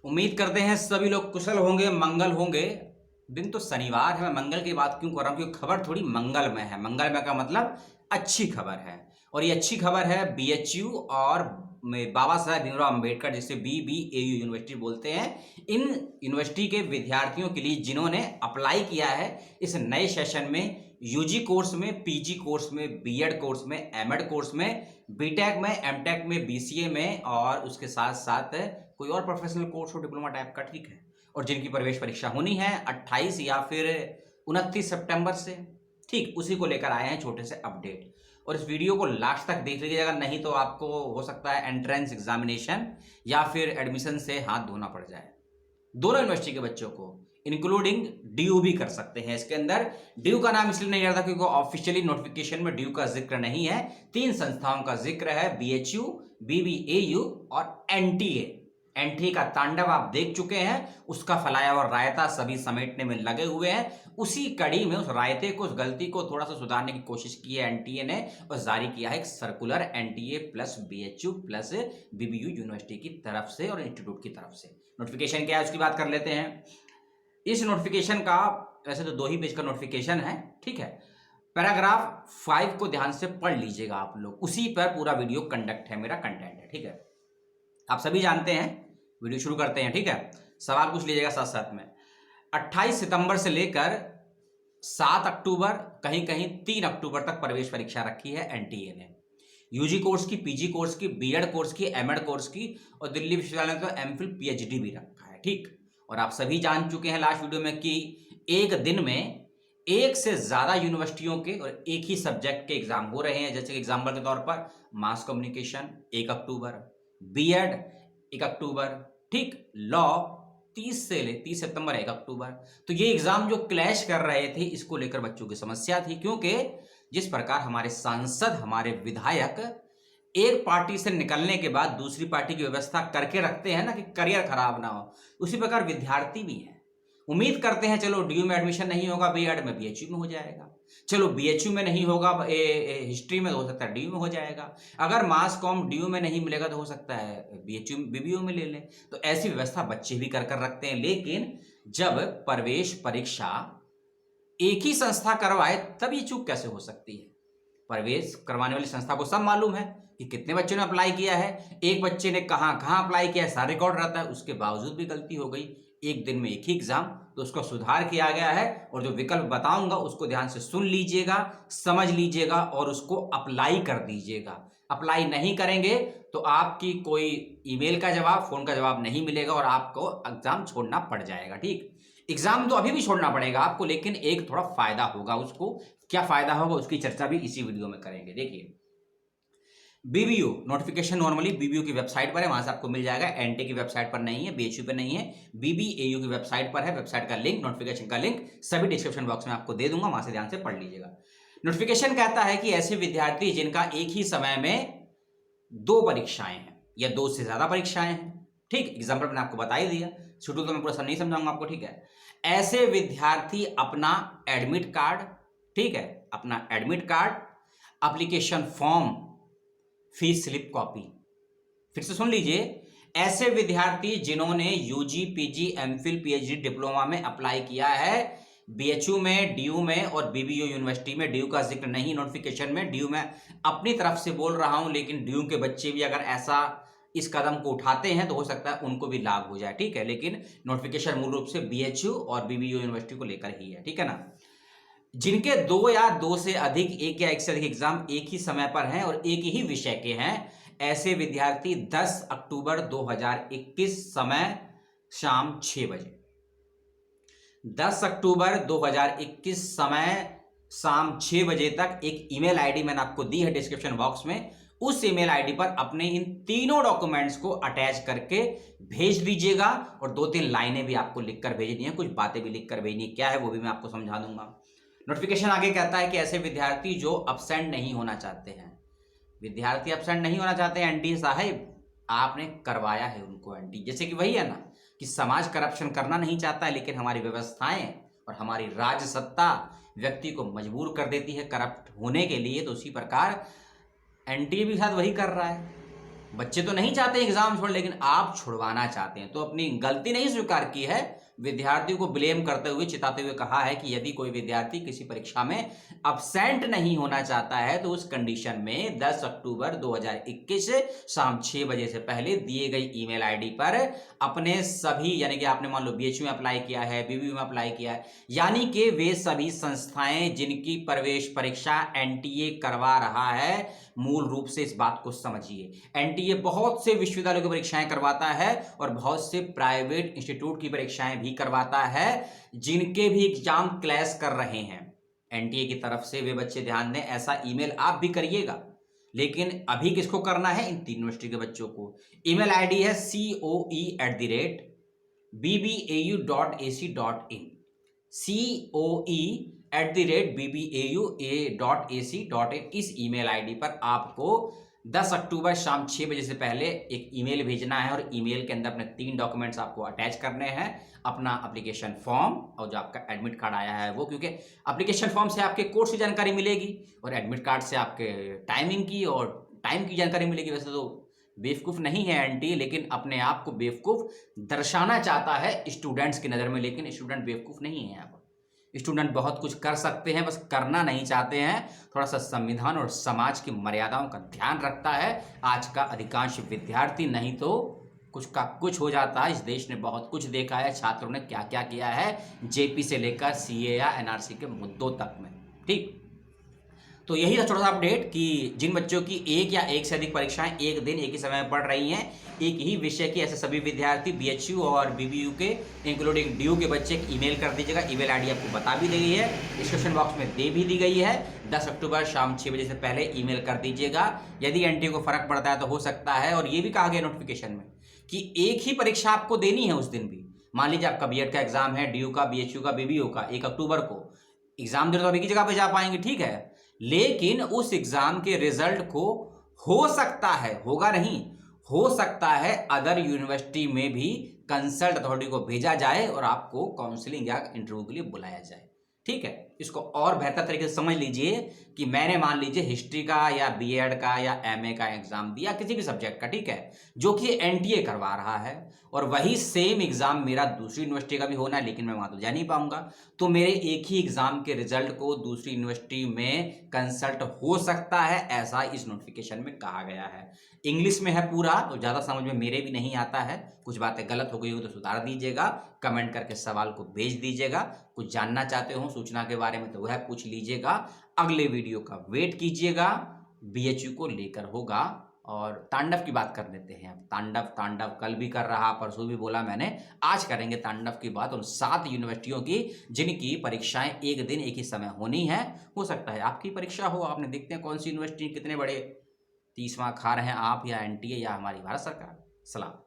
उम्मीद करते हैं सभी लोग कुशल होंगे, मंगल होंगे। दिन तो शनिवार है, मैं मंगल की बात क्यों कर रहा हूँ, क्योंकि खबर थोड़ी मंगलमय है। मंगलमय का मतलब अच्छी खबर है, और ये अच्छी खबर है बीएचयू और बाबा साहेब भीमराव अंबेडकर, जिसे बीबीएयू यूनिवर्सिटी बोलते हैं, इन यूनिवर्सिटी के विद्यार्थियों के लिए जिन्होंने अप्लाई किया है इस नए सेशन में, यूजी कोर्स में, पीजी कोर्स में, बीएड कोर्स में, एमएड कोर्स में, बीटेक में, एमटेक में, बीसीए में, और उसके साथ साथ कोई और प्रोफेशनल कोर्स हो डिप्लोमा टाइप का, ठीक है। और जिनकी प्रवेश परीक्षा होनी है 28 या फिर 29 सितंबर से, ठीक उसी को लेकर आए हैं छोटे से अपडेट। और इस वीडियो को लास्ट तक देख लीजिएगा, नहीं तो आपको हो सकता है एंट्रेंस एग्जामिनेशन या फिर एडमिशन से हाथ धोना पड़ जाए। दोनों यूनिवर्सिटी के बच्चों को इंक्लूडिंग ड्यू भी कर सकते हैं। इसके अंदर ड्यू का नाम इसलिए नहीं रहता क्योंकि ऑफिशियली नोटिफिकेशन में ड्यू का जिक्र नहीं है। 3 संस्थाओं का जिक्र है, बीएचयू, बीबीएयू और एनटीए। एनटीए का तांडव आप देख चुके हैं, उसका फलाया और रायता सभी समेटने में लगे हुए हैं। उसी कड़ी में उस रायते को, उस गलती को थोड़ा सा सुधारने की कोशिश की है एनटीए ने, और जारी किया है एक circular NTA plus BHU plus BBU university की तरफ से और इंस्टीट्यूट की तरफ से। नोटिफिकेशन क्या है उसकी बात कर लेते हैं। इस नोटिफिकेशन का वैसे तो 2 ही पेज का नोटिफिकेशन है, ठीक है। पैराग्राफ 5 को ध्यान से पढ़ लीजिएगा आप लोग, उसी पर पूरा वीडियो कंडक्ट है, मेरा कंटेंट है, ठीक है। आप सभी जानते हैं, वीडियो शुरू करते हैं, ठीक है। सवाल पूछ लीजिएगा साथ साथ में। 28 सितंबर से लेकर 7 अक्टूबर, कहीं कहीं 3 अक्टूबर तक प्रवेश परीक्षा रखी है एनटीए ने। यूजी कोर्स की, पीजी कोर्स की, बीएड कोर्स की, एमएड कोर्स की, और दिल्ली विश्वविद्यालय ने तो एमफिल पीएचडी भी रखा है, ठीक। और आप सभी जान चुके हैं लास्ट वीडियो में कि एक दिन में एक से ज्यादा यूनिवर्सिटियों के और एक ही सब्जेक्ट के एग्जाम हो रहे हैं। जैसे एग्जाम्पल के तौर पर मास कम्युनिकेशन 1 अक्टूबर, बीएड 1 अक्टूबर, ठीक, लॉ 30 सितंबर 1 अक्टूबर। तो ये एग्जाम जो क्लैश कर रहे थे, इसको लेकर बच्चों की समस्या थी, क्योंकि जिस प्रकार हमारे सांसद, हमारे विधायक एक पार्टी से निकलने के बाद दूसरी पार्टी की व्यवस्था करके रखते हैं ना कि करियर खराब ना हो, उसी प्रकार विद्यार्थी भी हैं। उम्मीद करते हैं चलो ड्यू में एडमिशन नहीं होगा, बीएड में बीएचयू में हो जाएगा। चलो बीएचयू में नहीं होगा, हिस्ट्री में हो सकता है ड्यू में हो जाएगा। अगर मास कॉम ड्यू में नहीं मिलेगा तो हो सकता है बीएचयू बीबीयू में ले लें। तो ऐसी व्यवस्था बच्चे भी कर रखते हैं। लेकिन जब प्रवेश परीक्षा एक ही संस्था करवाए तब ये चूक कैसे हो सकती है। प्रवेश करवाने वाली संस्था को सब मालूम है कि कितने बच्चों ने अप्लाई किया है, एक बच्चे ने कहां कहां अप्लाई किया है, सारा रिकॉर्ड रहता है। उसके बावजूद भी गलती हो गई, एक दिन में एक ही एग्जाम, तो उसका सुधार किया गया है। और जो विकल्प बताऊंगा उसको ध्यान से सुन लीजिएगा, समझ लीजिएगा और उसको अप्लाई कर दीजिएगा। अप्लाई नहीं करेंगे तो आपकी कोई ईमेल का जवाब, फोन का जवाब नहीं मिलेगा और आपको एग्जाम छोड़ना पड़ जाएगा, ठीक। एग्जाम तो अभी भी छोड़ना पड़ेगा आपको, लेकिन एक थोड़ा फायदा होगा उसको। क्या फायदा होगा उसकी चर्चा भी इसी वीडियो में करेंगे। देखिए, बीबीयू नोटिफिकेशन नॉर्मली बीबीयू की वेबसाइट पर है, वहां से आपको मिल जाएगा। एनटी की वेबसाइट पर नहीं है, बीएचयू पे नहीं है, बीबीएयू की वेबसाइट पर है। वेबसाइट का लिंक, नोटिफिकेशन का लिंक सभी डिस्क्रिप्शन बॉक्स में आपको दे दूंगा, वहां से ध्यान से पढ़ लीजिएगा। नोटिफिकेशन कहता है कि ऐसे विद्यार्थी जिनका एक ही समय में 2 परीक्षाएं हैं या 2 से ज्यादा परीक्षाएं हैं, ठीक, एग्जाम्पल मैंने आपको बता ही दिया, शेड्यूल तो मैं पूरा नहीं समझाऊंगा आपको, ठीक है। ऐसे विद्यार्थी अपना एडमिट कार्ड, ठीक है, अपना admit card, application form, fees slip copy, फिर से सुन लीजिए, ऐसे विद्यार्थी जिन्होंने UG, PG, MPhil, PhD, diploma में अप्लाई किया है, बीएचयू में, डीयू में और बीबीयू यूनिवर्सिटी में, डीयू का जिक्र नहीं नोटिफिकेशन में, डीयू में अपनी तरफ से बोल रहा हूं, लेकिन डीयू के बच्चे भी अगर ऐसा इस कदम को उठाते हैं तो हो सकता है उनको भी लाभ हो जाए, ठीक है। लेकिन नोटिफिकेशन मूल रूप से बीएचयू और बीबीयू यूनिवर्सिटी को लेकर ही है, ठीक है ना। जिनके 2 या 2 से अधिक, एक या एक से अधिक एग्जाम एक ही समय पर हैं और एक ही विषय के हैं, ऐसे विद्यार्थी 10 अक्टूबर 2021 समय शाम 6 बजे, 10 अक्टूबर 2021 समय शाम 6 बजे तक एक ईमेल आईडी मैंने आपको दी है डिस्क्रिप्शन बॉक्स में, उस ईमेल आईडी पर अपने इन तीनों डॉक्यूमेंट्स को अटैच करके भेज दीजिएगा। और 2-3 लाइनें भी आपको लिखकर भेजनी है, कुछ बातें भी लिखकर भेजनी है, क्या है वो भी मैं आपको समझा दूंगा। नोटिफिकेशन आगे कहता है कि ऐसे विद्यार्थी जो अब्सेंट नहीं होना चाहते हैं, विद्यार्थी अब्सेंट नहीं होना चाहते हैं, एनटी साहब आपने करवाया है उनको एनटी। जैसे कि वही है ना कि समाज करप्शन करना नहीं चाहता है, लेकिन हमारी व्यवस्थाएं और हमारी राज्य सत्ता व्यक्ति को मजबूर कर देती है करप्ट होने के लिए, तो उसी प्रकार एनटी भी साथ वही कर रहा है। बच्चे तो नहीं चाहते एग्जाम छोड़, लेकिन आप छुड़वाना चाहते हैं। तो अपनी गलती नहीं स्वीकार की है, विद्यार्थियों को ब्लेम करते हुए, चिताते हुए कहा है कि यदि कोई विद्यार्थी किसी परीक्षा में अब्सेंट नहीं होना चाहता है तो उस कंडीशन में 10 अक्टूबर 2021 शाम 6 बजे से पहले दिए गई ईमेल आईडी पर अपने सभी, यानी कि आपने मान लो बीएचयू में अप्लाई किया है, बीबीयू में अप्लाई किया है, यानी कि वे सभी संस्थाएं जिनकी प्रवेश परीक्षा एनटीए करवा रहा है, मूल रूप से इस बात को समझिए, एनटीए बहुत से विश्वविद्यालयों की परीक्षाएं करवाता है और बहुत से प्राइवेट इंस्टीट्यूट की परीक्षाएं भी करवाता है, जिनके भी एग्जाम क्लैश कर रहे हैं एनटीए की तरफ से। वे बच्चे ध्यान दें, ऐसा ईमेल आप भी करिएगा, लेकिन अभी किसको करना है? इन तीन यूनिवर्सिटी के बच्चों को। ईमेल आईडी है coe@bbau.ac.in, coe@bbau.ac.in। इस ईमेल आईडी पर आपको 10 अक्टूबर शाम 6 बजे से पहले एक ईमेल भेजना है और ईमेल के अंदर अपने 3 डॉक्यूमेंट्स आपको अटैच करने हैं, अपना एप्लीकेशन फॉर्म और जो आपका एडमिट कार्ड आया है वो, क्योंकि एप्लीकेशन फॉर्म से आपके कोर्स की जानकारी मिलेगी और एडमिट कार्ड से आपके टाइमिंग की और टाइम की जानकारी मिलेगी। वैसे तो बेवकूफ़ नहीं है एनटीए, लेकिन अपने आप को बेवकूफ़ दर्शाना चाहता है स्टूडेंट्स की नज़र में, लेकिन स्टूडेंट बेवकूफ़ नहीं है। यहाँ पर स्टूडेंट बहुत कुछ कर सकते हैं, बस करना नहीं चाहते हैं। थोड़ा सा संविधान और समाज की मर्यादाओं का ध्यान रखता है आज का अधिकांश विद्यार्थी, नहीं तो कुछ का कुछ हो जाता है। इस देश ने बहुत कुछ देखा है, छात्रों ने क्या क्या किया है, जेपी से लेकर सीए या एनआरसी के मुद्दों तक में। ठीक, तो यही था छोटा सा अपडेट कि जिन बच्चों की एक या एक से अधिक परीक्षाएं एक दिन एक ही समय में पढ़ रही हैं, एक ही विषय के, ऐसे सभी विद्यार्थी बीएचयू और बीबीयू के इंक्लूडिंग डीयू के बच्चे ईमेल कर दीजिएगा। ईमेल आईडी आपको बता भी दी गई है, डिस्क्रिप्शन बॉक्स में दे भी दी गई है। 10 अक्टूबर शाम 6 बजे से पहले ईमेल कर दीजिएगा। यदि एनटीए को फर्क पड़ता है तो हो सकता है, और ये भी कहा गया नोटिफिकेशन में कि एक ही परीक्षा आपको देनी है उस दिन भी। मान लीजिए आपका बीएड का एग्जाम है, डीयू का, बीएचयू का, बीबीयू का 1 अक्टूबर को एग्जाम दे, तो अभी की जगह पे जा पाएंगे, ठीक है, लेकिन उस एग्जाम के रिजल्ट को हो सकता है, होगा नहीं, हो सकता है अदर यूनिवर्सिटी में भी कंसल्ट अथॉरिटी को भेजा जाए और आपको काउंसलिंग या इंटरव्यू के लिए बुलाया जाए। ठीक है, इसको और बेहतर तरीके से समझ लीजिए कि मैंने मान लीजिए हिस्ट्री का या बीएड का या एमए का एग्जाम दिया, किसी भी सब्जेक्ट का, ठीक है, जो कि एनटीए करवा रहा है, और वही सेम एग्जाम मेरा दूसरी यूनिवर्सिटी का भी होना है, लेकिन मैं वहां तो जा नहीं पाऊंगा, तो मेरे एक ही एग्जाम के रिजल्ट को दूसरी यूनिवर्सिटी में कंसल्ट हो सकता है, ऐसा इस नोटिफिकेशन में कहा गया है। इंग्लिश में है पूरा, तो ज़्यादा समझ में मेरे भी नहीं आता है, कुछ बातें गलत हो गई हो तो सुधार दीजिएगा, कमेंट करके सवाल को भेज दीजिएगा। कुछ जानना चाहते हो सूचना के बारे में तो वह पूछ लीजिएगा। अगले वीडियो का वेट कीजिएगा, बीएचयू को लेकर होगा। और तांडव की बात कर लेते हैं। तांडव कल भी कर रहा, परसों भी बोला मैंने, आज करेंगे तांडव की बात उन 7 यूनिवर्सिटियों की जिनकी परीक्षाएं एक दिन एक ही समय होनी है। हो सकता है आपकी परीक्षा हो, आपने देखते हैं कौन सी यूनिवर्सिटी कितने बड़े 30वां खा रहे हैं आप, या एनटीए या हमारी भारत सरकार। सलाम।